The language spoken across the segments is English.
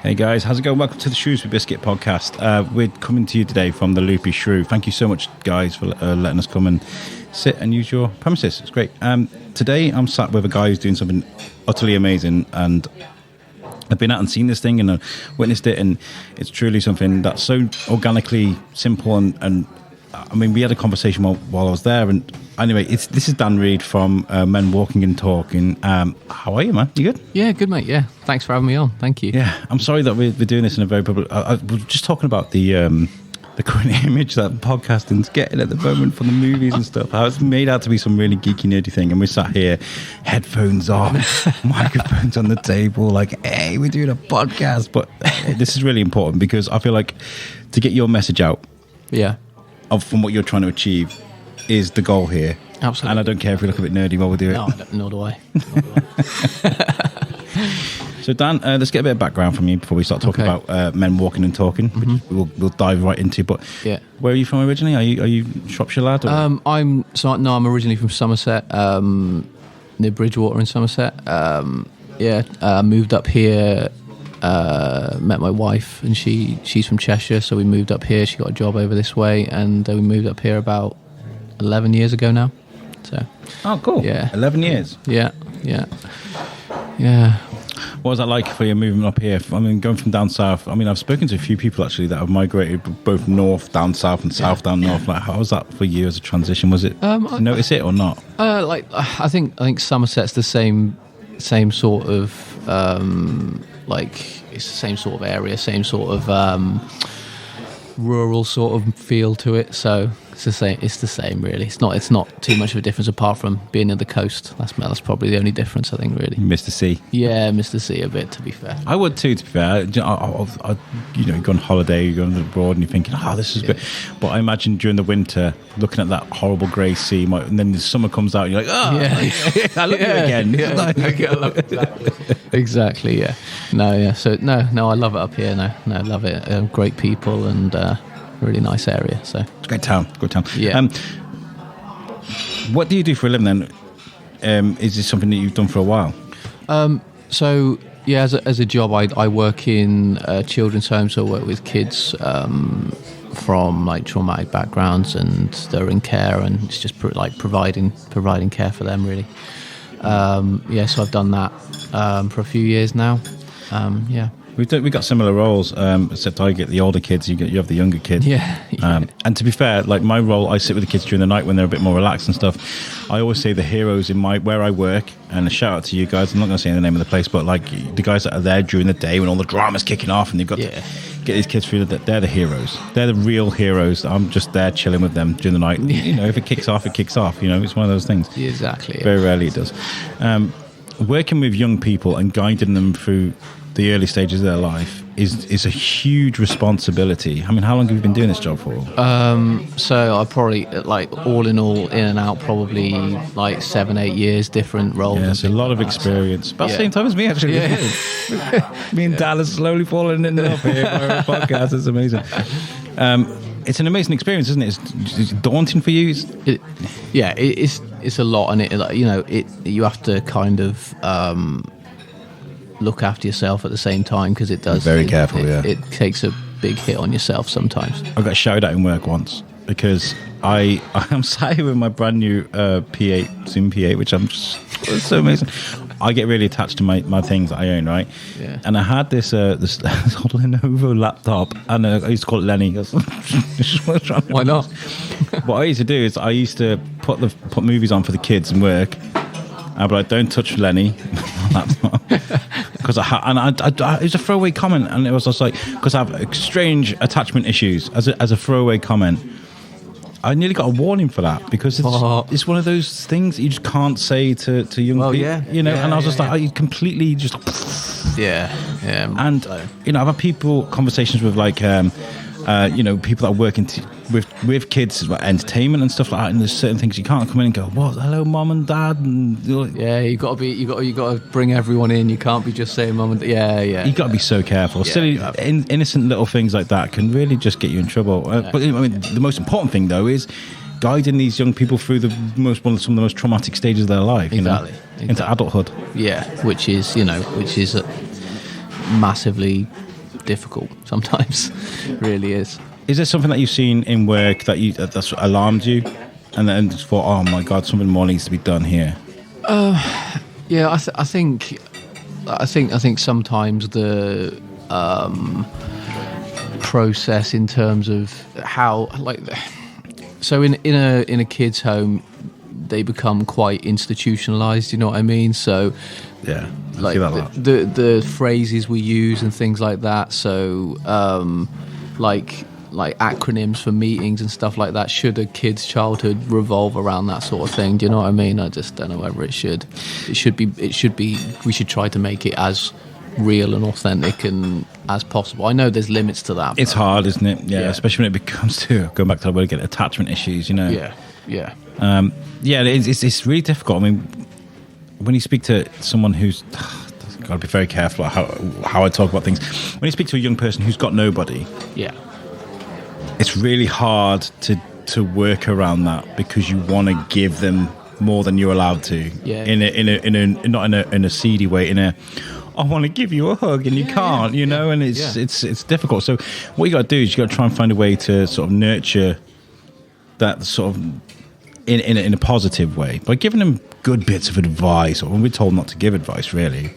Hey guys, how's it going? Welcome to the Shrewsbury Biscuit podcast. We're coming to you today from the Loopy Shrew. Thank you so much, guys, for letting us come and sit and use your premises. It's great. Today I'm sat with a guy who's doing something utterly amazing, and I've been out and seen this thing and witnessed it, and it's truly something that's so organically simple. And I mean, we had a conversation while I was there, and anyway, this is Dan Reid from Men Walking and Talking. How are you, man? You good? Yeah, good, mate. Yeah, thanks for having me on. Thank you. Yeah, I'm sorry that we're doing this in a very public. I was just talking about the current image that podcasting's getting at the moment from the movies and stuff. How it's made out to be some really geeky, nerdy thing, and we're sat here, headphones on, microphones on the table, like, hey, we're doing a podcast. But this is really important because I feel like to get your message out, from what you're trying to achieve, is the goal here. Absolutely. And I don't care if we look a bit nerdy while we do it. No, nor do I. So Dan, let's get a bit of background from you before we start talking about Men Walking and Talking, which we'll dive right into. But where are you from originally? Are you Shropshire lad? Or? I'm originally from Somerset, near Bridgewater in Somerset. Moved up here. Met my wife, and she's from Cheshire, so we moved up here. She got a job over this way, and we moved up here about 11 years ago now. So. Oh, cool. Yeah. 11 years. Yeah. What was that like for you moving up here? I mean, going from down south. I mean, I've spoken to a few people actually that have migrated both north down south and south down north. Like, how was that for you as a transition? Was it? Did you notice it or not? I think Somerset's the same sort of it's the same sort of area, same sort of rural sort of feel to it. So it's the same really. It's not too much of a difference apart from being near the coast. That's probably the only difference, I think, really. Miss the sea. Yeah, miss the sea a bit, to be fair. I would too, to be fair. You go on holiday, you go abroad, and you're thinking, this is good. But I imagine during the winter, looking at that horrible grey sea, and then the summer comes out, and you're like, I love you again. Yeah. Exactly. Yeah. So I love it up here. No, I love it. Great people and really nice area. So it's a great town. Yeah. What do you do for a living then? Is this something that you've done for a while? So yeah, as a job, I work in children's homes. So I work with kids from like traumatic backgrounds, and they're in care, and it's just providing care for them really. So I've done that for a few years now. We got similar roles, except I get the older kids, you have the younger kids. Yeah. And to be fair, like my role, I sit with the kids during the night when they're a bit more relaxed and stuff. I always say the heroes in where I work, and a shout out to you guys. I'm not going to say the name of the place, but like the guys that are there during the day when all the drama's kicking off, and they've got to get these kids through. They're the heroes. They're the real heroes. I'm just there chilling with them during the night. If it kicks off, it kicks off. It's one of those things. Exactly. Very rarely it does. Working with young people and guiding them through the early stages of their life is a huge responsibility. I mean, how long have you been doing this job for? So I probably, all in all, in and out, probably 7-8 years, different roles. Yeah, it's a lot of experience. About the same time as me, actually. Yeah. Me and Dan are slowly falling in love here for our podcast. It's amazing. It's an amazing experience, isn't it? It's daunting for you. It's a lot, and you have to kind of look after yourself at the same time, because it does. Very careful. It takes a big hit on yourself sometimes. I got shouted at in work once because I'm sat here with my brand new P8 Zoom P8, which it's so amazing. I get really attached to my things that I own, right? Yeah. And I had this old Lenovo laptop, and I used to call it Lenny. Why not? What I used to do is I used to put movies on for the kids and work. I'd be like, don't touch Lenny laptop. Because it was a throwaway comment, and it was just like, because I have strange attachment issues as a throwaway comment. I nearly got a warning for that, because it's one of those things that you just can't say to young people. And I was just like, you completely just. And I've had conversations with people that work with kids about entertainment and stuff like that, and there's certain things you can't come in and go, "What? Hello, mum and dad." And you got to bring everyone in. You can't be just saying mum and dad. Yeah. You got to be so careful. Silly, innocent little things like that can really just get you in trouble. But I mean, the most important thing though is guiding these young people through some of the most traumatic stages of their life. Into adulthood. Yeah, which is massively difficult sometimes. It really is. Is there something that you've seen in work that's alarmed you, and then thought, oh my God, something more needs to be done here? Yeah, I think sometimes the process in terms of how, like, so in a kid's home, they become quite institutionalized. You know what I mean? So yeah, like the phrases we use and things like that. So like acronyms for meetings and stuff like that. Should a kid's childhood revolve around that sort of thing? Do you know what I mean? I just don't know whether it should. It should be. We should try to make it as real and authentic and as possible. I know there's limits to that. It's hard, isn't it? Yeah, especially when it becomes to going back to the word again, attachment issues. You know. Yeah. It's really difficult. I mean, when you speak to someone who's got to be very careful how I talk about things. When you speak to a young person who's got nobody, it's really hard to work around that, because you want to give them more than you're allowed to. In a seedy way. I want to give you a hug and you can't. You know, and it's difficult. So what you got to do is you got to try and find a way to sort of nurture that sort of in a positive way by giving them good bits of advice, or when we're told not to give advice, really.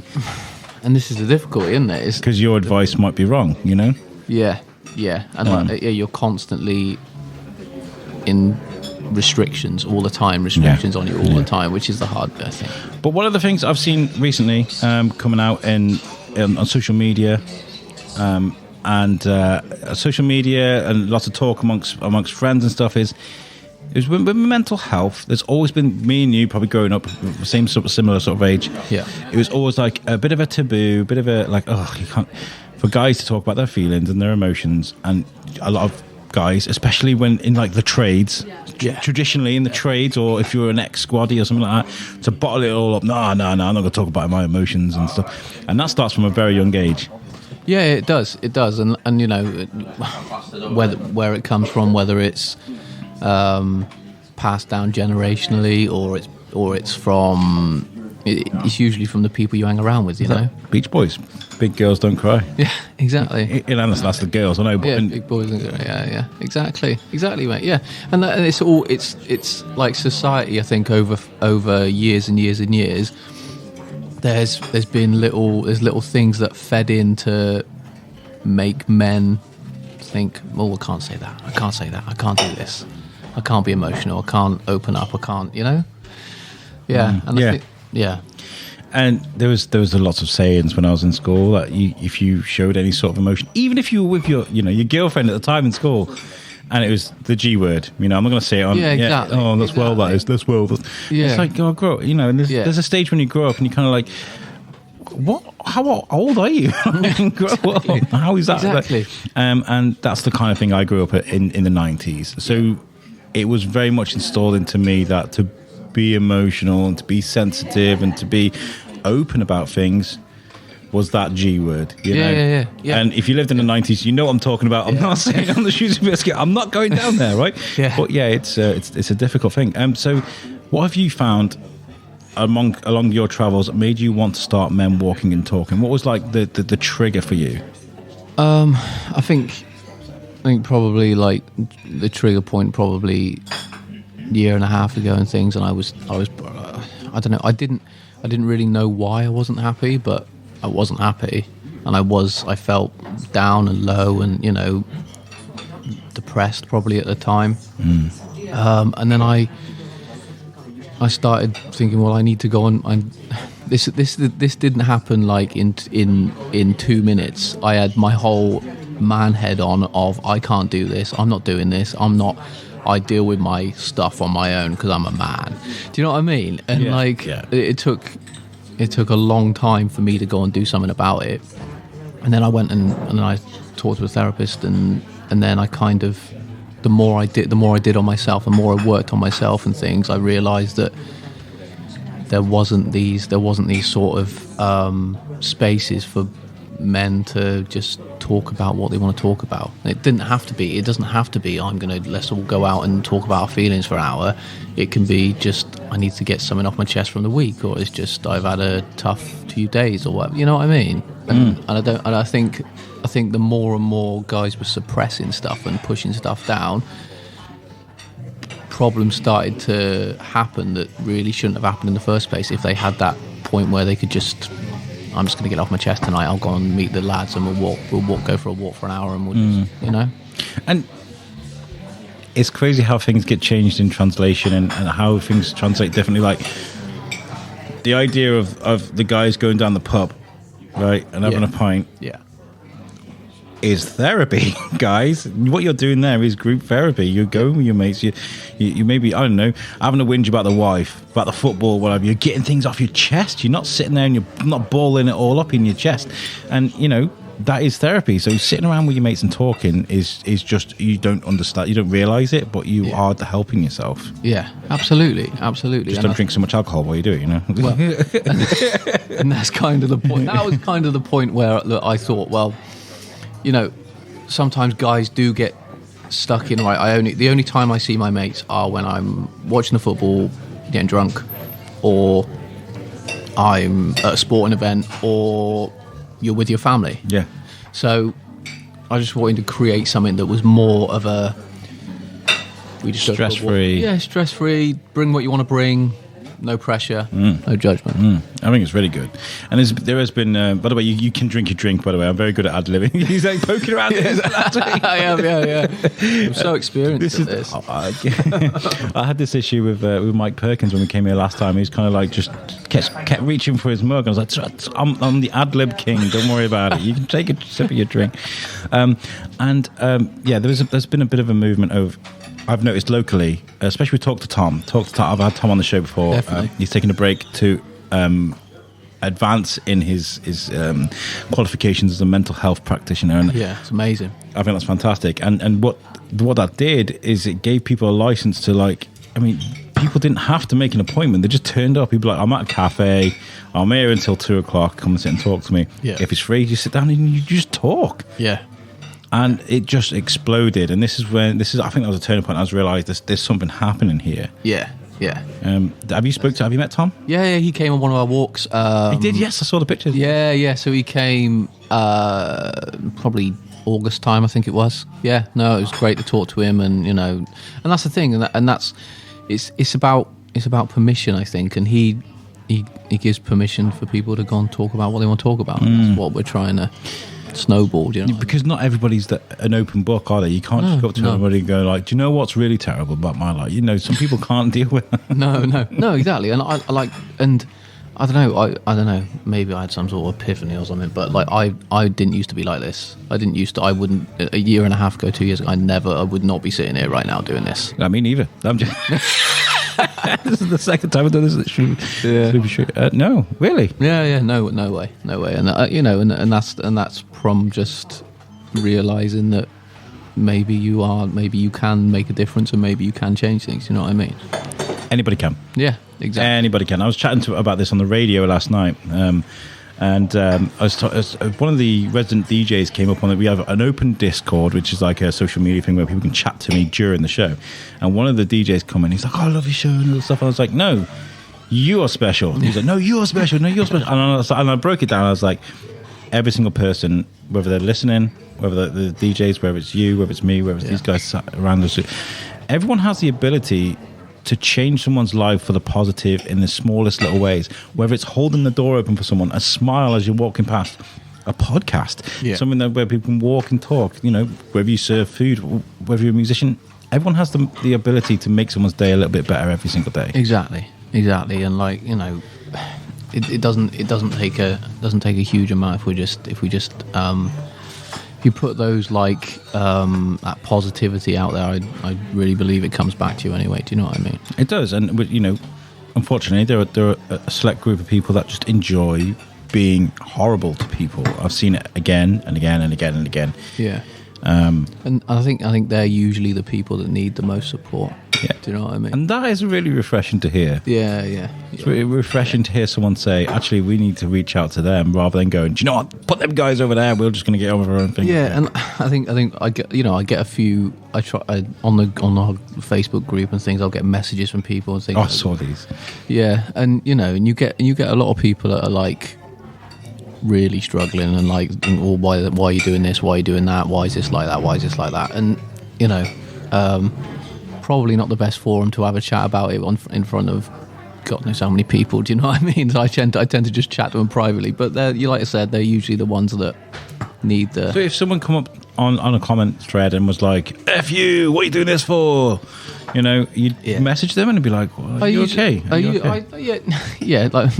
And this is the difficulty, isn't it? Because your advice might be wrong, you know? Yeah. And you're constantly in restrictions all the time, on you all the time, which is the hard bit, I think. But one of the things I've seen recently coming out on social media, and social media and lots of talk amongst friends and stuff is with mental health. There's always been, me and you probably growing up, same sort of similar sort of age. Yeah, it was always like a bit of a taboo, bit of a like, oh, you can't, for guys to talk about their feelings and their emotions, and a lot of guys, especially when in like the trades, traditionally in the trades, or if you're an ex-squaddy or something like that, to bottle it all up. No, I'm not going to talk about my emotions and stuff, and that starts from a very young age. Yeah, it does, and you know, where it comes from, whether it's passed down generationally, or it's from, it's usually from the people you hang around with, you know. Beach Boys, big girls don't cry. Yeah, exactly. That's the girls, I know. But big boys don't cry. Yeah, exactly, mate. Yeah, and it's like society. I think over years and years and years, there's been little things that fed in to make men think, oh, I can't say that. I can't do this. I can't be emotional. I can't open up. I can't, you know. Yeah, and I think, yeah. And there was a lot of sayings when I was in school that if you showed any sort of emotion, even if you were with your girlfriend at the time in school, and it was the G word, I'm not going to say it on. Yeah, exactly. Oh, that's well, that is. That's well. Yeah. It's like, grow up, and there's a stage when you grow up and you kind of like, what? How old are you? Exactly. How is that? Exactly. And that's the kind of thing I grew up in the 90s. So it was very much installed into me that to be emotional and to be sensitive and to be open about things was that G word, you know? Yeah. And if you lived in the 90s, you know what I'm talking about. I'm not saying on the Shrewsbury Biscuit, I'm not going down there, right? Yeah. But yeah, it's a difficult thing. So what have you found along your travels that made you want to start Men Walking and Talking? What was like the trigger for you? I think probably like the trigger point probably a year and a half ago and things, and I was I don't know, I didn't really know why I wasn't happy, but I wasn't happy, and I felt down and low and depressed probably at the time. And then I started thinking, well, I need to go on. This didn't happen like in 2 minutes. I had my whole man head on of, I can't do this. I'm not doing this. I deal with my stuff on my own because I'm a man. Do you know what I mean? And it took a long time for me to go and do something about it. And then I went and I talked to a therapist, and then I kind of, the more I did on myself, the more I worked on myself and things, I realised that there wasn't these sort of spaces for men to just talk about what they want to talk about. It doesn't have to be let's all go out and talk about our feelings for an hour. It can be just, I need to get something off my chest from the week, or it's just, I've had a tough few days or whatever, you know what I mean? And I think the more and more guys were suppressing stuff and pushing stuff down, problems started to happen that really shouldn't have happened in the first place. If they had that point where they could just, I'm just going to get off my chest tonight, I'll go and meet the lads and we'll go for a walk for an hour and we'll just, And it's crazy how things get changed in translation and how things translate differently. Like the idea of the guys going down the pub, right, and having a pint. Yeah. Is therapy, guys. What you're doing there is group therapy. You're going with your mates. You maybe, I don't know, having a whinge about the wife, about the football, whatever. You're getting things off your chest. You're not sitting there and you're not balling it all up in your chest. And, that is therapy. So sitting around with your mates and talking is just, you don't understand, you don't realise it, but you are helping yourself. Yeah, absolutely. Just don't drink so much alcohol while you do it, Well, and that's kind of the point. That was kind of the point where I thought, well, sometimes guys do get stuck in, right, the only time I see my mates are when I'm watching the football, getting drunk, or I'm at a sporting event, or you're with your family. Yeah. So I just wanted to create something that was more of a... We just stress-free. Yeah, stress-free. Bring what you want to bring. No pressure, no judgment. I think it's really good. And there has been, by the way, you can drink your drink, by the way. I'm very good at ad-libbing. He's like poking around. I am, yeah. I'm so experienced at this. I had this issue with Mike Perkins when we came here last time. He was kind of like just kept reaching for his mug. I was like, I'm the ad-lib king. Don't worry about it. You can take a sip of your drink. There's been a bit of a movement of... I've noticed locally, especially with Talk to Tom. I've had Tom on the show before. He's taken a break to advance in his qualifications as a mental health practitioner. And yeah, it's amazing. I think that's fantastic. And what that did is it gave people a license to, people didn't have to make an appointment. They just turned up. People were like, I'm at a cafe. I'm here until 2 o'clock. Come and sit and talk to me. Yeah. If it's free, you sit down and you just talk. Yeah. And it just exploded. And I think that was a turning point. I realised there's something happening here. Yeah. Have you met Tom? Yeah, he came on one of our walks. He did, yes, I saw the pictures. Yeah, so he came probably August time, I think it was. Yeah, no, it was great to talk to him, and and that's the thing, and that's it's about permission, I think, and he gives permission for people to go and talk about what they want to talk about. And that's what we're trying to snowball, because not everybody's an open book, are they? You can't just go up to everybody and go like, do you know what's really terrible about my life? Some people can't deal with that. no, exactly. And I don't know, maybe I had some sort of epiphany or something, but I didn't used to be like this. I wouldn't, a year and a half ago, 2 years ago, I would not be sitting here right now doing this. I mean, neither. I'm just this is the second time I've done this at Shrewsbury Shrew. No, really? Yeah, no way. And that's from just realising that maybe you can make a difference, and maybe you can change things. You know what I mean? Anybody can. Yeah, exactly. Anybody can. I was chatting about this on the radio last night, and one of the resident DJs came up on it. We have an open Discord, which is like a social media thing where people can chat to me during the show. And one of the DJs come in, he's like, "Oh, I love your show," and all stuff. And I was like, "No, you are special." And he's like, "No, you're special. No, you're special." And I broke it down. I was like, every single person, whether they're listening, whether the DJs, whether it's you, whether it's me, whether it's these guys sat around us, everyone has the ability to change someone's life for the positive in the smallest little ways, whether it's holding the door open for someone, a smile as you're walking past, a podcast, something where people can walk and talk, whether you serve food, whether you're a musician, everyone has the ability to make someone's day a little bit better every single day. Exactly. And it doesn't take a huge amount if you put those that positivity out there. I really believe it comes back to you anyway. Do you know what I mean? It does, and unfortunately, there are a select group of people that just enjoy being horrible to people. I've seen it again and again and again and again. Yeah. And I think they're usually the people that need the most support. Yeah. Do you know what I mean? And that is really refreshing to hear. Yeah. It's really refreshing to hear someone say, actually, we need to reach out to them, rather than going, do you know what? Put them guys over there. We're just going to get on with our own thing. Yeah, and I think I get a few. I try on the Facebook group and things. I'll get messages from people and things. I saw these. Yeah, and you get a lot of people that are like, really struggling and like, oh, why are you doing this? Why are you doing that? Why is this like that? Why is this like that? And probably not the best forum to have a chat about it in front of God knows how many people. Do you know what I mean? So I tend to just chat to them privately. But like I said, they're usually the ones that need the. So if someone come up on a comment thread and was like, "F you, what are you doing this for?" You'd message them and it'd be like, well, are you okay? Are you okay? Yeah. Like,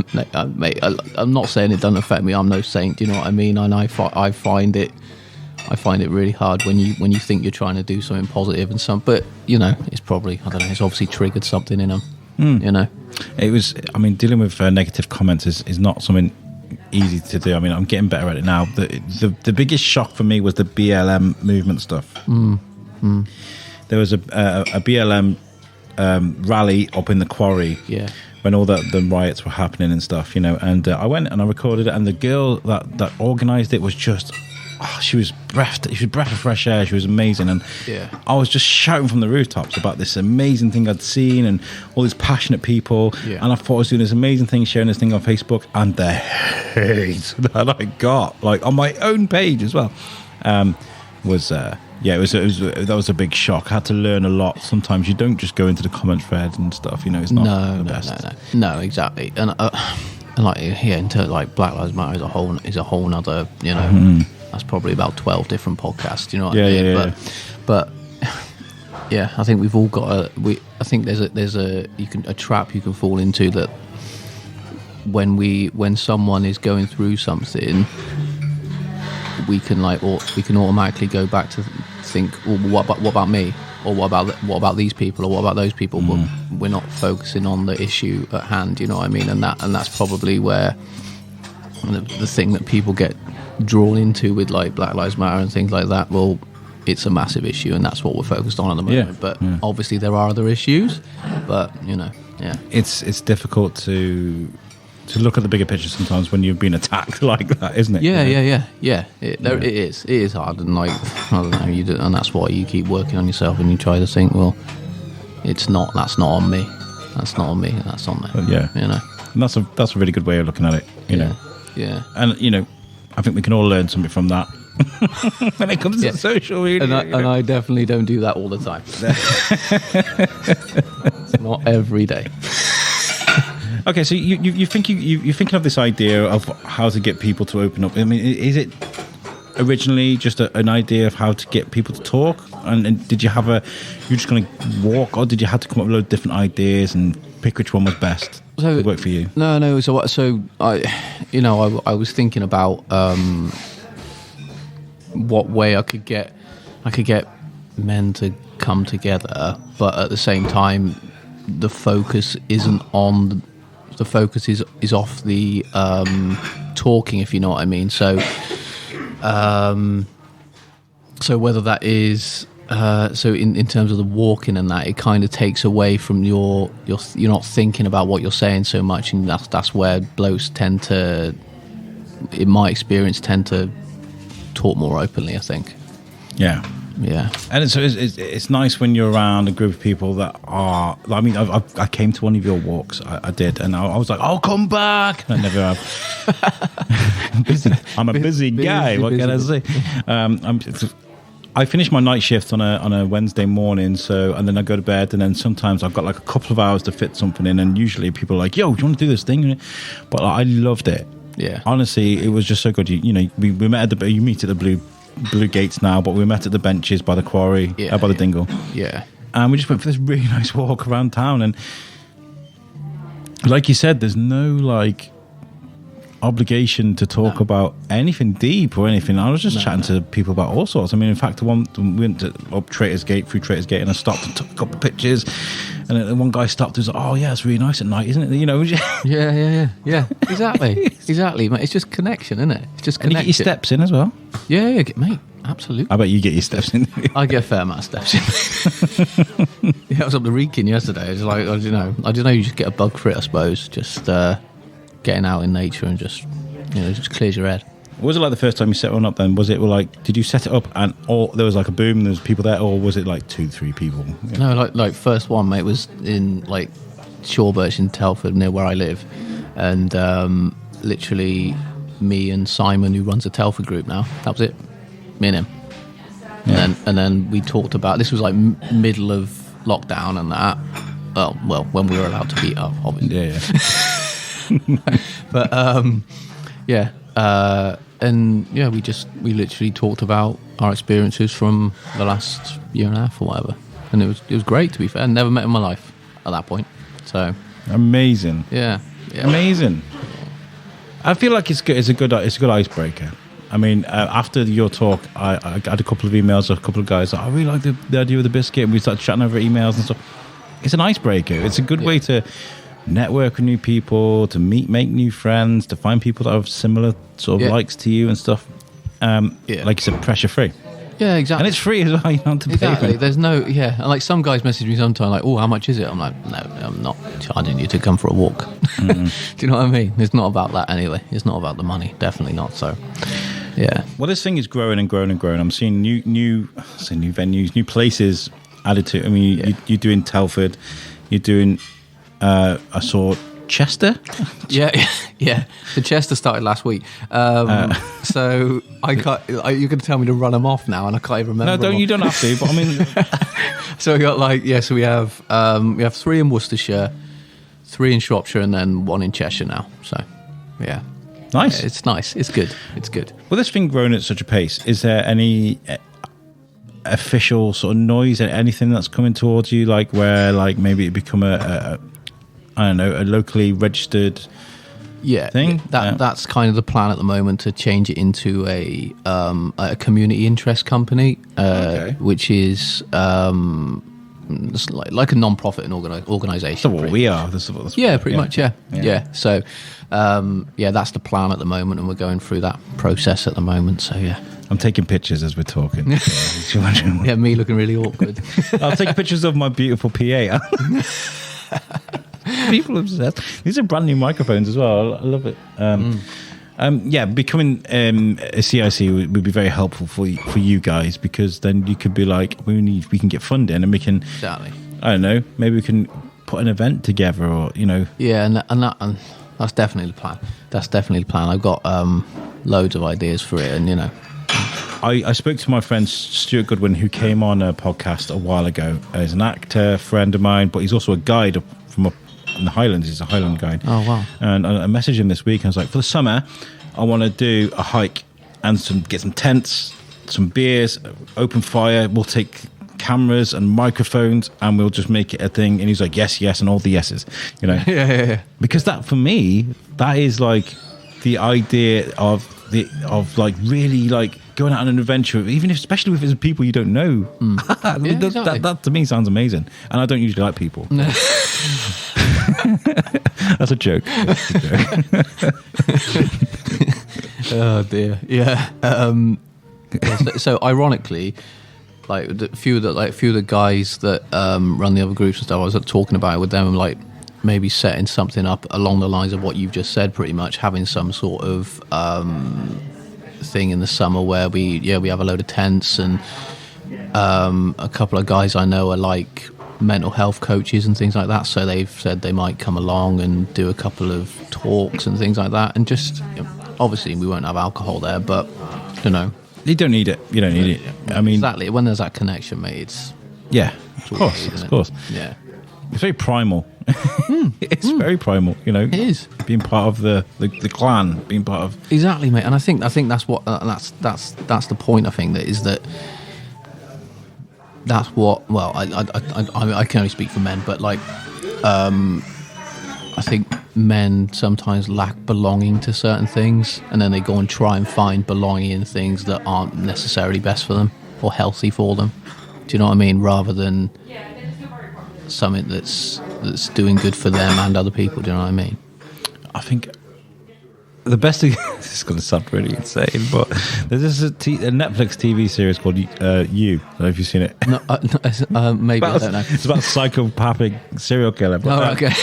mate, I'm not saying it doesn't affect me. I'm no saint. Do you know what I mean? And I find it really hard when you think you're trying to do something positive and some, but it's probably, I don't know, it's obviously triggered something in them. It was. I mean, dealing with negative comments is not something easy to do. I mean, I'm getting better at it now. The biggest shock for me was the BLM movement stuff. There was a BLM rally up in the quarry. Yeah. When all the riots were happening and stuff, and I went and I recorded it, and the girl that organised it was just. Oh, she was breath of fresh air. She was amazing, and I was just shouting from the rooftops about this amazing thing I'd seen and all these passionate people. And I thought I was doing this amazing thing, sharing this thing on Facebook, and the hate that I got, like on my own page as well, was that was a big shock. I had to learn a lot. Sometimes you don't just go into the comment thread and stuff. It's not the best. No, exactly, and like into like Black Lives Matter is a whole nother That's probably about 12 different podcasts. You know what I mean? But I think we've all got I think there's a trap you can fall into, that when someone is going through something, we can automatically go back to think, well, what about me, or what about these people, or what about those people? But we're not focusing on the issue at hand. You know what I mean? And that's probably where the thing that people get drawn into with like Black Lives Matter and things like that. Well, it's a massive issue, and that's what we're focused on at the moment. But obviously there are other issues. But it's difficult to look at the bigger picture sometimes when you've been attacked like that, isn't it? It is hard, and like I don't know, and that's why you keep working on yourself, and you try to think, well, that's not on me, that's on them. And that's a really good way of looking at it. And I think we can all learn something from that when it comes to social media. And I definitely don't do that all the time. It's not every day. Okay, so you're thinking of this idea of how to get people to open up. I mean, is it originally just an idea of how to get people to talk? And did you have you're just going to walk, or did you have to come up with a load of different ideas and pick which one was best to work for you? No. So I was thinking about what way I could get men to come together, but at the same time, the focus isn't on. The focus is off the talking, if you know what I mean. So whether that is in terms of the walking and that, it kind of takes away from you're not thinking about what you're saying so much, and that's where blokes tend to, in my experience, tend to talk more openly, I think. Yeah. And so it's nice when you're around a group of people that are. I mean, I came to one of your walks. I did, and I was like, "I'll come back." I never have. I'm a busy guy. What can I say? I finish my night shift on a Wednesday morning, and then I go to bed, and then sometimes I've got like a couple of hours to fit something in, and usually people are like, "Yo, do you want to do this thing?" But I loved it. Yeah. Honestly, it was just so good. We met at you meet at the Blue Gates now, but we met at the benches by the quarry, by the dingle. Yeah. And we just went for this really nice walk around town, and like you said, there's no like obligation to talk about anything deep or anything. I was just chatting to people about all sorts. I mean, in fact, we went up Traitors Gate, through Traitors Gate, and I stopped and took a couple of pictures, and then one guy stopped and was like, "Oh yeah, it's really nice at night, isn't it?" Yeah, exactly, mate. It's just connection, isn't it? It's just connection. And you get your steps in as well. Yeah, mate, absolutely. I bet you get your steps in. I get a fair amount of steps in. I was up the Wrekin yesterday. It's like, I don't know, you just get a bug for it, I suppose. Just getting out in nature and just clears your head. What was it like the first time you set one up then? Was it like, did you set it up and there was like a boom, there was people there, or was it like 2-3 people? Yeah. No, like first one, mate, was in like Shawbirch in Telford, near where I live, and literally me and Simon, who runs a Telford group now. That was it. Me and him. Yeah. And then we talked about, this was like middle of lockdown and that. Well, when we were allowed to meet up, obviously. Yeah. But and yeah, we literally talked about our experiences from the last year and a half or whatever, and it was great, to be fair. Never met in my life at that point, so Amazing. yeah. Amazing. I feel like it's good. It's a good icebreaker. I mean, after your talk, I got a couple of emails of a couple of guys. I really like the idea of the biscuit, and we started chatting over emails and stuff. It's an icebreaker. It's a good way to network with new people, to make new friends, to find people that have similar sort of likes to you and stuff. Like you said, pressure free. Yeah, exactly. And it's free as well. You don't have to pay for Exactly. it. There's no, and like some guys message me sometimes like, oh, how much is it? I'm like, no, I'm not charging you to come for a walk. Do you know what I mean? It's not about that anyway. It's not about the money. Definitely not. So, yeah. Well, this thing is growing and growing and growing. I'm seeing new venues, new places added to it. I mean, you're doing Telford. You're doing, I saw Chester. Yeah. The Chester started last week. So you're going to tell me to run them off now, and I can't even remember. No, you don't have to. But I mean, so we got so we have 3 in Worcestershire, 3 in Shropshire, and then 1 in Cheshire now. So, yeah. nice. Yeah, it's nice. It's good. It's good. Well, this thing growing at such a pace. Is there any official sort of noise, anything that's coming towards you, like where like maybe it become a locally registered thing? That's kind of the plan at the moment, to change it into a community interest company, which is it's like a non-profit and organisation. That's what we are. Pretty much. Yeah. So that's the plan at the moment, and we're going through that process at the moment. So yeah. I'm taking pictures as we're talking. Yeah, me looking really awkward. I'll take pictures of my beautiful PA. People obsessed. These are brand new microphones as well. I love it. Becoming a CIC would be very helpful for you guys, because then you could be like, we can get funding, and we can. Exactly. I don't know. Maybe we can put an event together, or Yeah, and that's definitely the plan. That's definitely the plan. I've got loads of ideas for it, and I spoke to my friend Stuart Goodwin, who came on a podcast a while ago. He's an actor, friend of mine, but he's also a guide from up in the Highlands. He's a Highland guide. Oh, wow. And I messaged him this week, and I was like, for the summer, I want to do a hike and get some tents, some beers, open fire. We'll take cameras and microphones, and we'll just make it a thing. And he's like, yes, and all the yeses, Yeah. Because that, for me, that is like the idea of like really like going out on an adventure, especially if it's people you don't know. Exactly. That to me sounds amazing, and I don't usually like people. That's a joke. Oh dear. Yeah. So ironically, like a few of the guys that run the other groups and stuff, I was talking about it with them, like maybe setting something up along the lines of what you've just said, pretty much having some sort of thing in the summer where we have a load of tents, and a couple of guys I know are like mental health coaches and things like that, so they've said they might come along and do a couple of talks and things like that, and just obviously we won't have alcohol there, but you don't need it. I mean, exactly, when there's that connection, mate, it's of course. Yeah, it's very primal. It's very primal, It is being part of the clan, being part of exactly, mate. And I think that's what that's the point. I think that's what. Well, I can only speak for men, but like, I think men sometimes lack belonging to certain things, and then they go and try and find belonging in things that aren't necessarily best for them or healthy for them. Do you know what I mean? Rather than something that's doing good for them and other people. Do you know what I mean? I think the best thing, this is going to sound really insane, but there's a Netflix TV series called You. I don't know if you've seen it. No, maybe, I don't know. It's about a psychopathic serial killer. But, okay.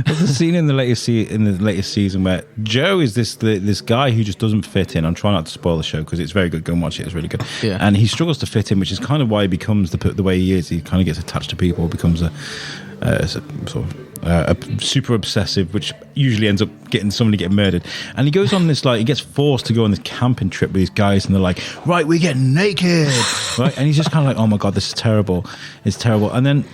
There's a scene in the latest season where Joe is this guy who just doesn't fit in. I'm trying not to spoil the show because it's very good. Go and watch it. It's really good. Yeah. And he struggles to fit in, which is kind of why he becomes the way he is. He kind of gets attached to people, becomes a sort of super obsessive, which usually ends up getting somebody getting murdered. And he goes on this, like, he gets forced to go on this camping trip with these guys, and they're like, right, we're getting naked, right? And he's just kind of like, oh my God, this is terrible. It's terrible. And then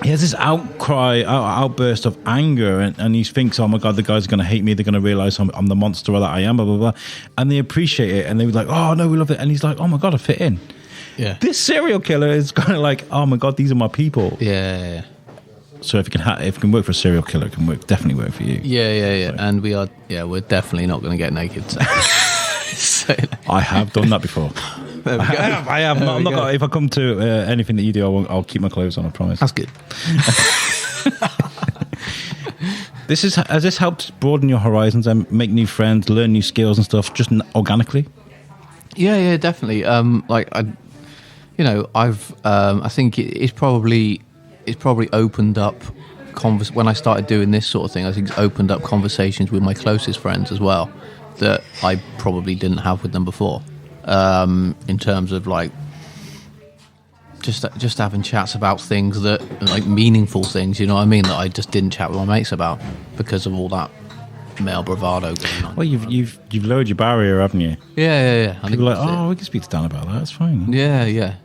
he has this outburst of anger, and he thinks, oh my God, the guys are going to hate me. They're going to realize I'm the monster that I am, blah, blah, blah. And they appreciate it, and they're like, oh no, we love it. And he's like, oh my God, I fit in. Yeah. This serial killer is kind of like, oh my God, these are my people. Yeah. So if it can work for a serial killer, it can definitely work for you. Yeah. So. And we're definitely not going to get naked. So. I have done that before. I have. I'm not. If I come to anything that you do, I'll keep my clothes on. I promise. That's good. Has this helped broaden your horizons and make new friends, learn new skills and stuff, just organically? Yeah, definitely. I think it's probably opened up when I started doing this sort of thing. I think it's opened up conversations with my closest friends as well that I probably didn't have with them before. In terms of like just having chats about things that like meaningful things, you know what I mean, that I just didn't chat with my mates about because of all that male bravado going on. Well, you've lowered your barrier, haven't you? Yeah. People are like, we can speak to Dan about that. It's fine. Yeah.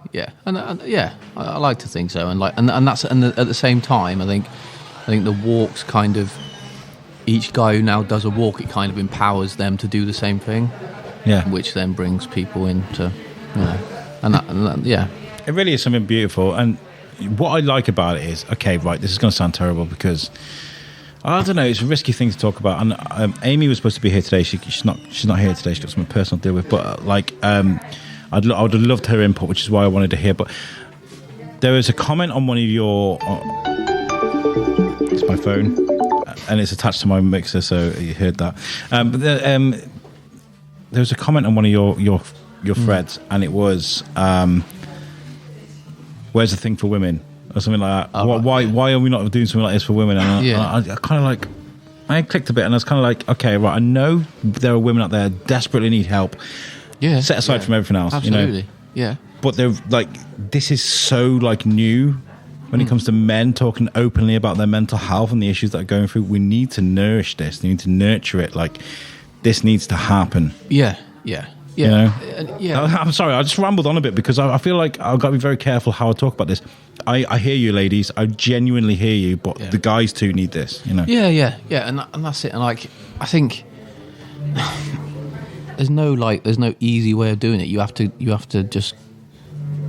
And I like to think so. And at the same time, I think the walks kind of, each guy who now does a walk, it kind of empowers them to do the same thing. Yeah. Which then brings people into, and that. It really is something beautiful. And what I like about it is, okay, right, this is going to sound terrible because, I don't know, it's a risky thing to talk about. And Amy was supposed to be here today. She's not here today. She's got something personal to deal with. But I would have loved her input, which is why I wanted to hear. But there was a comment on one of your... it's my phone. And it's attached to my mixer, so you heard that. But there was a comment on one of your threads, and it was, where's the thing for women? Or something like that. Why are we not doing something like this for women? And I kind of like... I clicked a bit, and I was kind of like, okay, right, I know there are women out there that desperately need help. Yeah. Set aside from everything else. Absolutely. You know? Yeah. But they're like, this is so like new when it comes to men talking openly about their mental health and the issues that are going through. We need to nourish this. We need to nurture it. Like, this needs to happen. Yeah. You know? Yeah. I'm sorry, I just rambled on a bit because I feel like I've got to be very careful how I talk about this. I hear you, ladies. I genuinely hear you, but the guys too need this, you know? Yeah. And that's it. And like, I think there's no easy way of doing it. You have to just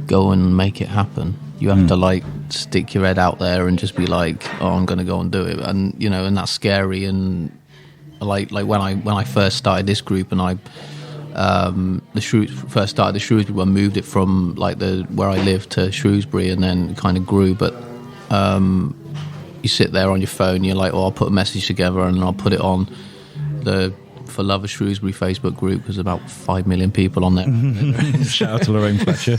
go and make it happen. You have to like stick your head out there and just be like, oh, I'm going to go and do it. And, you know, and that's scary. And like when I first started this group and I, first started the Shrewsbury one, moved it from like where I lived to Shrewsbury, and then kind of grew. But you sit there on your phone, you're like, I'll put a message together and I'll put it on the For Love of Shrewsbury Facebook group. There's about 5 million people on there. Shout out to Lorraine Fletcher.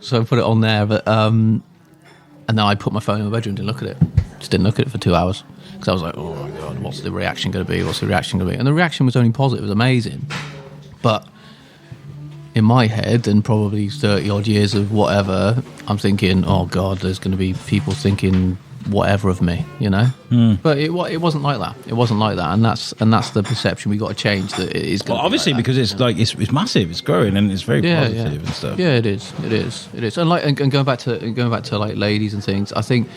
So I put it on there, but and then I put my phone in my bedroom, didn't look at it. Just didn't look at it for 2 hours. Because I was like, oh my God, what's the reaction going to be? And the reaction was only positive. It was amazing. But in my head, and probably 30 odd years of whatever, I'm thinking, oh God, there's going to be people thinking whatever of me, you know? But it wasn't like that. It wasn't like that. And that's the perception we got to change, that it is going to be obviously, like that, because it's like, it's massive, it's growing, and it's very positive and stuff. Yeah, it is. And going back to like ladies and things, I think,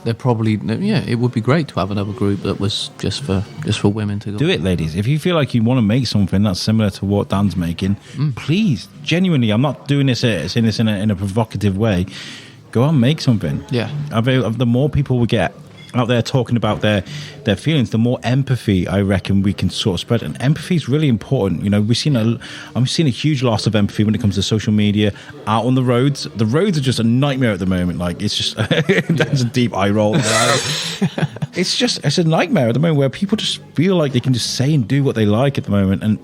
they're probably, it would be great to have another group that was just for women to go. Do it, ladies. If you feel like you want to make something that's similar to what Dan's making, please, genuinely, I'm not doing this in a provocative way. Go out and make something. Yeah. The more people we get out there talking about their feelings, the more empathy I reckon we can sort of spread. And empathy is really important. You know, I'm seeing a huge loss of empathy when it comes to social media, out on the roads. The roads are just a nightmare at the moment. Like, it's just that's a deep eye roll. It's a nightmare at the moment where people just feel like they can just say and do what they like at the moment. And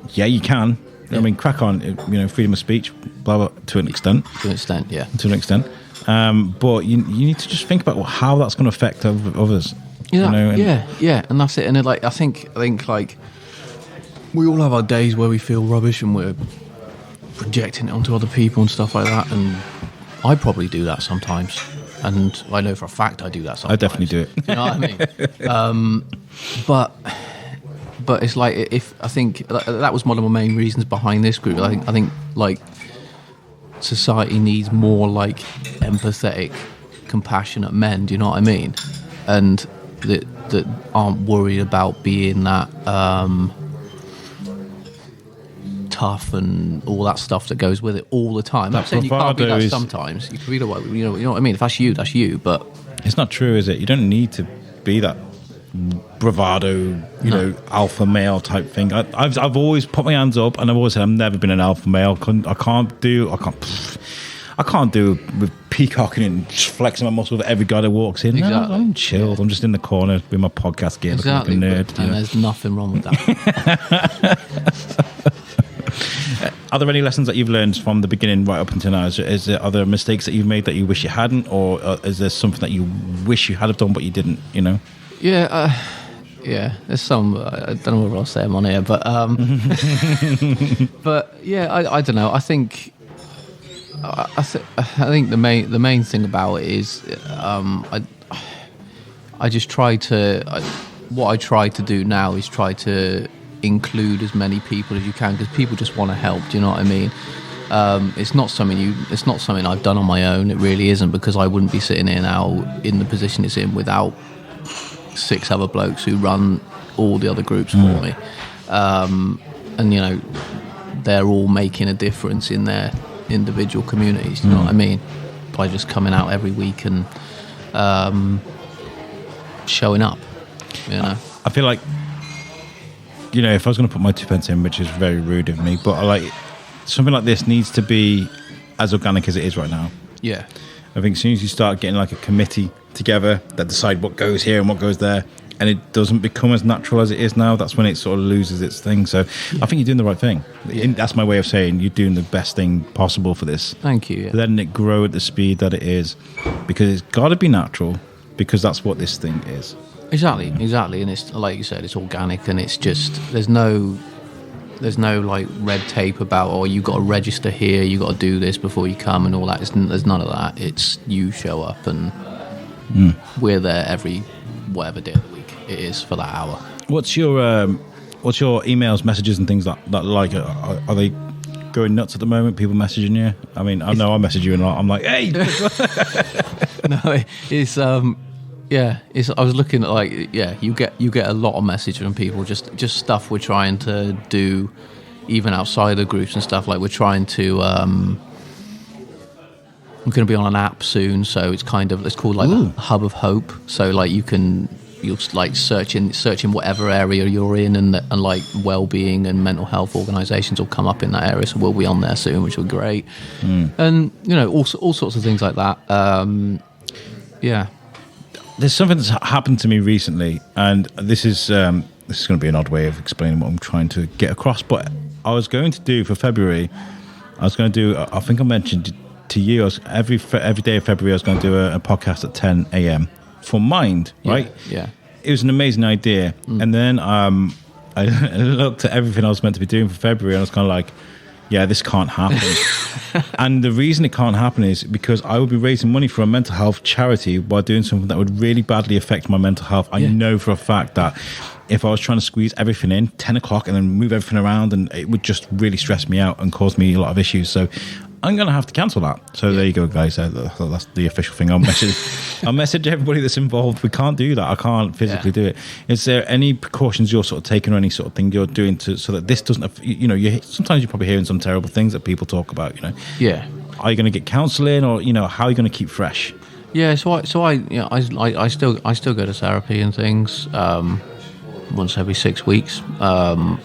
yeah, you can. I mean, crack on. You know, freedom of speech, blah blah. To an extent. To an extent. But you need to just think about how that's going to affect others. Yeah, you know, and that's it. And I think like we all have our days where we feel rubbish and we're projecting it onto other people and stuff like that. And I probably do that sometimes. and I know for a fact I do that sometimes. I definitely do it. Do you know what I mean? But it's like, if I think that was one of my main reasons behind this group. I think like society needs more like empathetic, compassionate men. Do you know what I mean? And that aren't worried about being that tough and all that stuff that goes with it all the time. I'm not saying you can't be that sometimes. You can be the way, you know what I mean. If that's you, that's you. But it's not true, is it? You don't need to be that bravado, you know, alpha male type thing. I've always put my hands up, and I've always said I've never been an alpha male. I can't do with peacocking and just flexing my muscle with every guy that walks in. Exactly. No, I'm chilled. I'm just in the corner with my podcast gear, exactly, looking like a nerd. And there's nothing wrong with that. Are there any lessons that you've learned from the beginning right up until now? Is there other mistakes that you've made that you wish you hadn't, or is there something that you wish you had have done but you didn't? You know? Yeah, there's some. I don't know what I'll say them on here, but but yeah, I don't know. I think the main thing about it is I just try to. What I try to do now is try to include as many people as you can, because people just want to help. Do you know what I mean? It's not something I've done on my own. It really isn't, because I wouldn't be sitting here now in the position it's in without 6 other blokes who run all the other groups for me, and you know, they're all making a difference in their individual communities. Do you know what I mean? By just coming out every week and showing up. You know, I feel like, you know, if I was going to put my 2 pence in, which is very rude of me, but like something like this needs to be as organic as it is right now. Yeah. I think as soon as you start getting like a committee together that decide what goes here and what goes there, and it doesn't become as natural as it is now, that's when it sort of loses its thing. So I think you're doing the right thing. Yeah. That's my way of saying you're doing the best thing possible for this. Thank you. Yeah. Letting it grow at the speed that it is, because it's got to be natural, because that's what this thing is. Exactly. And it's like you said, it's organic, and it's just there's no like red tape about, oh, you got to register here, you got to do this before you come and all that. There's none of that. It's you show up and we're there every whatever day of the week it is for that hour. What's your emails, messages, and things like are they going nuts at the moment? People messaging you? I mean, I know I message you and I'm like, hey. No, it's yeah, I was looking at like, yeah, you get a lot of message from people, just stuff we're trying to do, even outside the groups and stuff. Like we're trying to, we're going to be on an app soon, so it's called like the Hub of Hope. So like you'll like search in whatever area you're in, and like well-being and mental health organisations will come up in that area. So we'll be on there soon, which will be great. And you know, all sorts of things like that. Yeah. There's something that's happened to me recently, and this is going to be an odd way of explaining what I'm trying to get across, but I was going to do for February, I think I mentioned to you, every day of February I was going to do a podcast at 10 a.m. for Mind, right? Yeah. It was an amazing idea, and then I looked at everything I was meant to be doing for February, and I was kind of like, yeah, this can't happen. And the reason it can't happen is because I would be raising money for a mental health charity while doing something that would really badly affect my mental health. I know for a fact that if I was trying to squeeze everything in 10 o'clock and then move everything around, and it would just really stress me out and cause me a lot of issues. So I'm going to have to cancel that. So there you go, guys. That's the official thing. I'll message everybody that's involved. We can't do that. I can't physically do it. Is there any precautions you're sort of taking, or any sort of thing you're doing so that this doesn't, you know, sometimes you're probably hearing some terrible things that people talk about, you know? Yeah. Are you going to get counselling, or, you know, how are you going to keep fresh? Yeah. So I still go to therapy and things, once every 6 weeks. I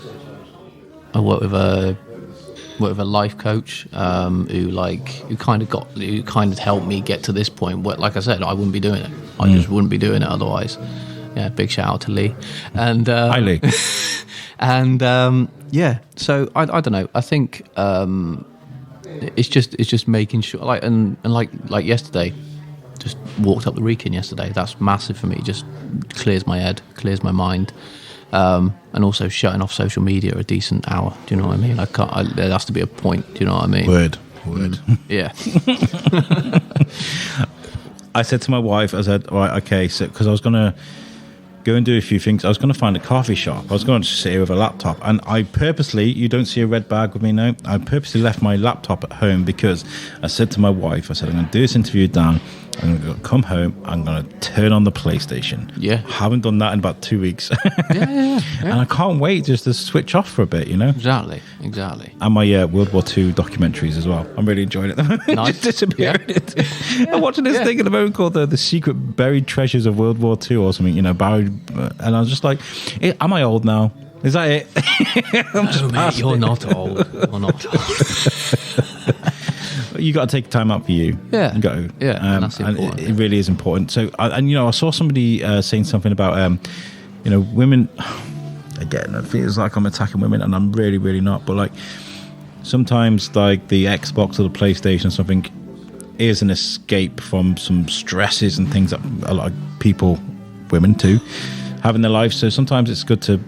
work with a life coach who kind of helped me get to this point where, like I said, I wouldn't be doing it. I just wouldn't be doing it otherwise. Yeah, big shout out to Lee. And hi, Lee. And yeah, so I don't know. I think it's just making sure, like like yesterday, just walked up the Wrekin yesterday. That's massive for me. Just clears my head, clears my mind. And also shutting off social media a decent hour. Do you know what I mean? There has to be a point. Do you know what I mean? Word. Yeah. I said to my wife, I said, all right, okay, so because I was going to go and do a few things. I was going to find a coffee shop. I was going to sit here with a laptop, and I purposely, you don't see a red bag with me now, I purposely left my laptop at home because I said to my wife, I said, I'm going to do this interview with Dan. I'm going to come home. I'm going to turn on the PlayStation. Yeah. I haven't done that in about 2 weeks. Yeah. And I can't wait just to switch off for a bit, you know? Exactly. And my World War II documentaries as well. I'm really enjoying it. Nice. Just disappearing. Yeah. I'm watching this thing at the moment called the Secret Buried Treasures of World War II or something, you know, buried. And I was just like, am I old now? Is that it? I'm just mate, you're not old. You're not old. You got to take time out for you. Yeah. You got to. Yeah, and that's important. It really is important. So, I saw somebody saying something about, women. Again, it feels like I'm attacking women, and I'm really, really not. But like, sometimes like the Xbox or the PlayStation or something is an escape from some stresses and things that a lot of people, women too, have in their life. So sometimes it's good to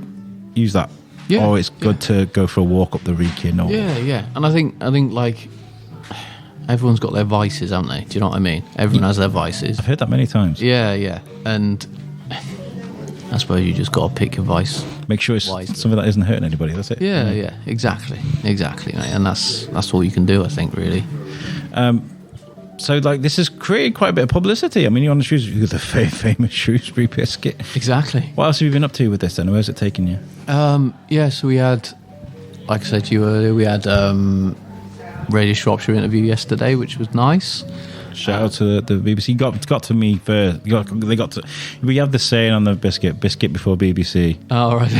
use that. Yeah. Or it's good to go for a walk up the Wrekin. Or yeah. And I think like, everyone's got their vices, haven't they? Do you know what I mean? Everyone has their vices. I've heard that many times. Yeah. And I suppose you just got to pick your vice. Make sure it's something that isn't hurting anybody. That's it. Yeah. Exactly, mate. And that's all you can do, I think, really. So, like, this has created quite a bit of publicity. I mean, you're on the Shrewsbury, the very famous Shrewsbury Biscuit. Exactly. What else have you been up to with this then? Where's it taken you? So we had, like I said to you earlier, we had Radio Shropshire interview yesterday, which was nice. Shout out to the BBC. Got to me first. We have the saying on the biscuit before BBC. Oh, right.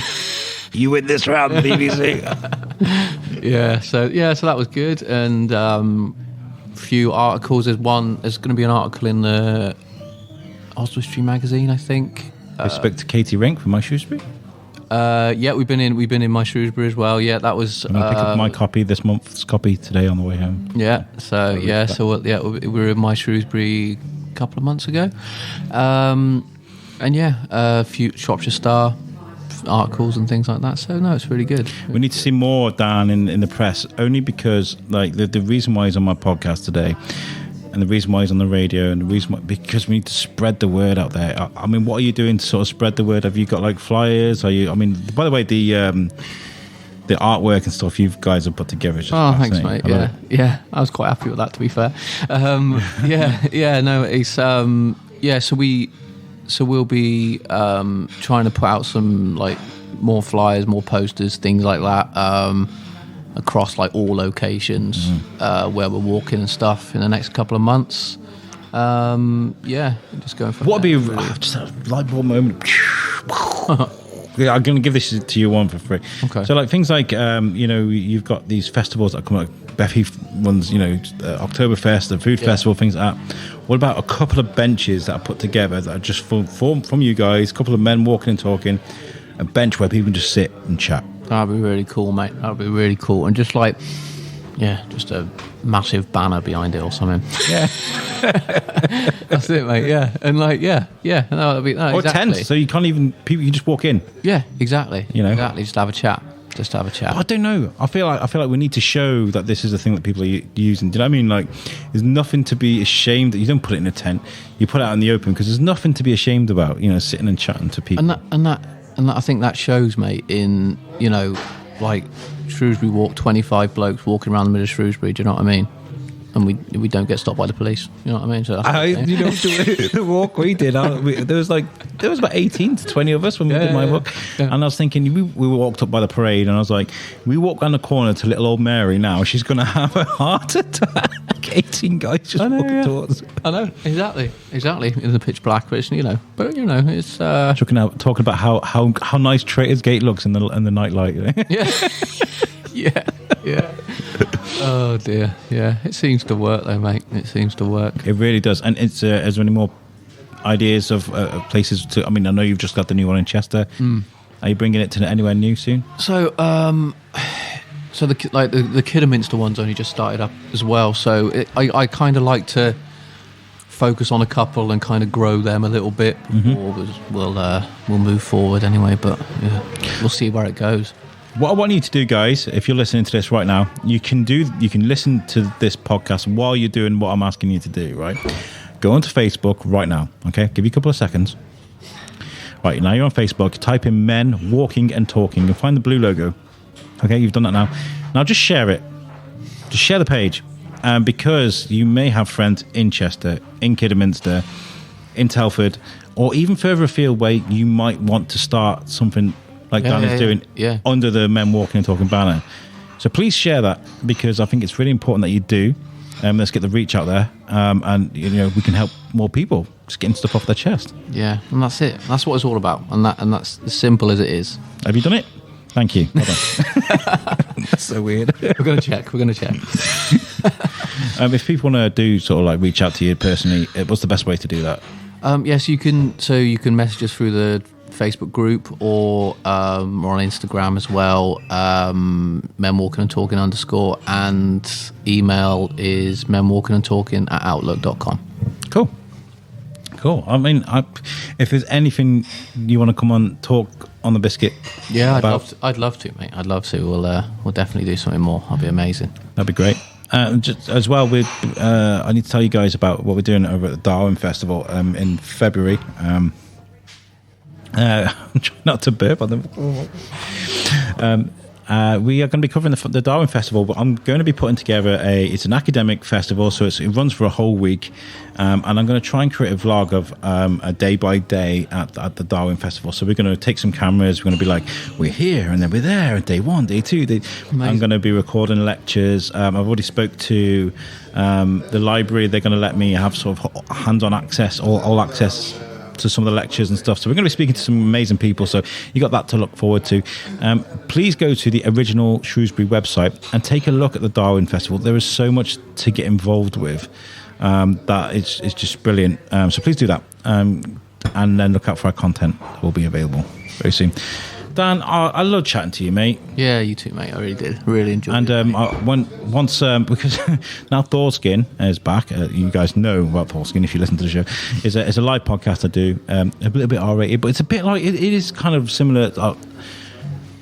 You win this round, BBC. So that was good. And few articles. There's going to be an article in the Oswestry magazine, I think. Respect to Katie Rink from my Shrewsbury. We've been in my Shrewsbury as well. Yeah, that was. I'm gonna pick up my copy, this month's copy, today on the way home. Yeah. We were in my Shrewsbury a couple of months ago, a few Shropshire Star articles and things like that. So no, it's really good. We need to see more Dan in the press, only because like the reason why he's on my podcast today. And the reason why he's on the radio, and the reason why, because we need to spread the word out there. I mean, what are you doing to sort of spread the word? Have you got like flyers? By the way, the artwork and stuff you guys have put together is just thanks, mate. Yeah, I was quite happy with that, to be fair. So we'll be trying to put out some like more flyers, more posters, things like that. Across like all locations where we're walking and stuff in the next couple of months. Just going for what would be just a light bulb moment. Yeah, I'm going to give this to you one for free. Okay. So like things like you've got these festivals that come out. Beffy runs Oktoberfest, the food festival, things like that. What about a couple of benches that are put together that are just from you guys, a couple of men walking and talking, a bench where people can just sit and chat? That'd be really cool, mate. That'd be really cool. And just like, just a massive banner behind it or something. Yeah. That's it, mate. Yeah. And like, no, that'd be, no, or exactly. tents, so you can't even, people, you just walk in. Yeah, exactly. Exactly. Just have a chat. I don't know. I feel like we need to show that this is a thing that people are using. Do you know what I mean? Like, there's nothing to be ashamed that you don't put it in a tent. You put it out in the open because there's nothing to be ashamed about. Sitting and chatting to people. And that I think that shows, mate. In like Shrewsbury Walk, 25 blokes walking around the middle of Shrewsbury. Do you know what I mean? And we don't get stopped by the police. You know what I mean? So the walk we did, there was about 18 to 20 of us when we did my walk. Yeah. And I was thinking, we walked up by the parade, and I was like, we walk down the corner to little old Mary now, she's going to have a heart attack. 18 guys just walking towards. I know, exactly. In the pitch black, but it's it's talking about how nice Traitors Gate looks in the night light. Yeah. Oh dear, yeah. It seems to work though, mate. It seems to work. It really does. And it's is there any more ideas of places to? I mean, I know you've just got the new one in Chester. Are you bringing it to anywhere new soon? So, the Kidderminster one's only just started up as well. So I kind of like to focus on a couple and kind of grow them a little bit. We'll move forward anyway. But we'll see where it goes. What I want you to do, guys, if you're listening to this right now, you can listen to this podcast while you're doing what I'm asking you to do, right? go onto Facebook right now. Okay, give you a couple of seconds. Right, now you're on Facebook. Type in Men Walking and Talking and find the blue logo. Okay, you've done that now. Now just share it. Just share the page. Because you may have friends in Chester, in Kidderminster, in Telford, or even further afield where you might want to start something like Dan is doing under the Men Walking and Talking banner. So please share that, because I think it's really important that you do. Let's get the reach out there, and we can help more people just getting stuff off their chest. Yeah, and that's it. That's what it's all about, and that's as simple as it is. Have you done it? Thank you. Well done. That's so weird. We're going to check. If people want to do sort of like reach out to you personally, what's the best way to do that? Yes, you can. So you can message us through the Facebook group or on Instagram as well. Men Walking and Talking _ and email is menwalkingandtalking@outlook.com. Cool. I mean, if there's anything you want to come on talk on the biscuit, I'd love to, mate. I'd love to. We'll definitely do something more. That'd be amazing. That'd be great. Just as well, I need to tell you guys about what we're doing over at the Darwin Festival in February. I'm trying not to burp on them. We are going to be covering the Darwin Festival, but I'm going to be putting together it's an academic festival, so it runs for a whole week, and I'm going to try and create a vlog of a day by day at the Darwin Festival. So we're going to take some cameras, we're going to be like, we're here, and then we're there, day 1, day 2. I'm going to be recording lectures. I've already spoke to the library. They're going to let me have sort of hands-on access, all access to some of the lectures and stuff. So we're going to be speaking to some amazing people, so you got that to look forward to. Please go to the original Shrewsbury website and take a look at the Darwin Festival. There is so much to get involved with that it's just brilliant. So please do that, and then look out for our content that will be available very soon. Dan, I love chatting to you, mate. Yeah, you too, mate. I really did. Really enjoyed it. And once because now Thorskin is back. You guys know about Thorskin if you listen to the show. It's a live podcast I do, a little bit R-rated, but it's a bit like it is kind of similar.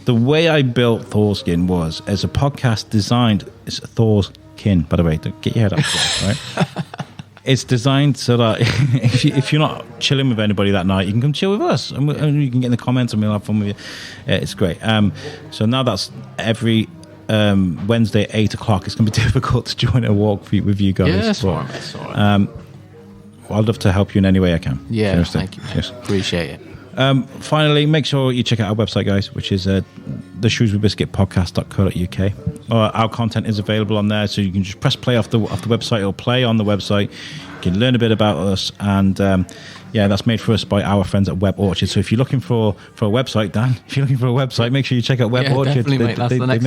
The way I built Thorskin was as a podcast designed. It's Thorskin, by the way. Don't get your head up, right? It's designed so that if you're not chilling with anybody that night, you can come chill with us, and you can get in the comments, and we'll have fun with you. It's great. So now that's every Wednesday at 8 o'clock. It's going to be difficult to join a walk with you guys. Yeah, that's all right. I'd love to help you in any way I can. Yeah, seriously. thank you. Yes. Appreciate it. Finally, make sure you check out our website, guys, which is the Shrewsbury Biscuit podcast.co.uk. Our content is available on there, so you can just press play off the website. It'll play on the website. You can learn a bit about us, and that's made for us by our friends at Web Orchard. So if you're looking for a website, Dan, if you're looking for a website, make sure you check out Web Orchard. Definitely, mate. That's the next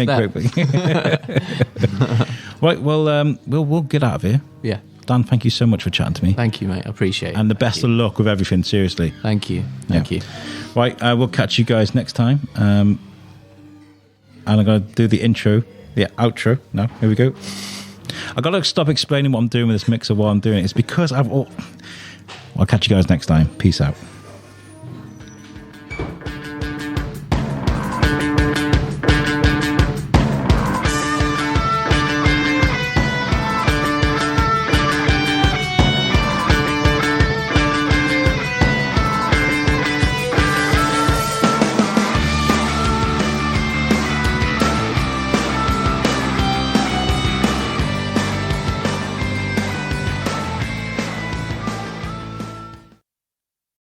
step. Right, well, we'll get out of here. Yeah. Dan, thank you so much for chatting to me. Thank you, mate. I appreciate it. And the best of luck with everything, seriously. Thank you. Thank you. Right, we'll catch you guys next time. And I'm going to do the intro, the outro. No, here we go. I've got to stop explaining what I'm doing with this mixer while I'm doing it. It's because I'll catch you guys next time. Peace out.